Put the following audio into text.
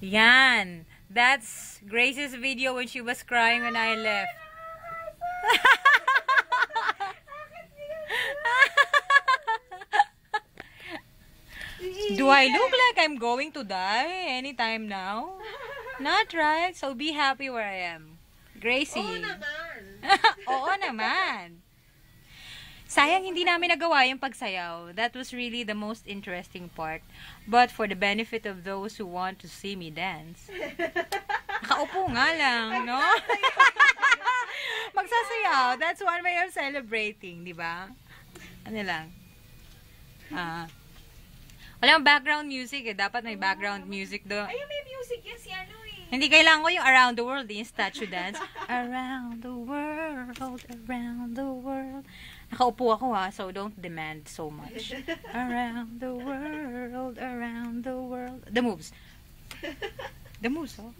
Yan. That's Grace's video when she was crying when I left. Do I look like I'm going to die anytime now? Not right. So be happy where I am. Gracie. Oo naman. Oo naman. Sayang hindi namin nagawa yung pagsayaw. That was really the most interesting part. But for the benefit of those who want to see me dance, nakaupo nga lang, no? Magsasayaw. That's one way of celebrating, di ba? Ano lang. Walang background music eh. Dapat may background music doon. Ay, may music yan si ano eh. Hindi kailangan ko yung around the world, yung statue dance. Around the world, around the world. Nakaupo ako ha, so don't demand so much. Around the world, around the world. The moves. The moves, oh.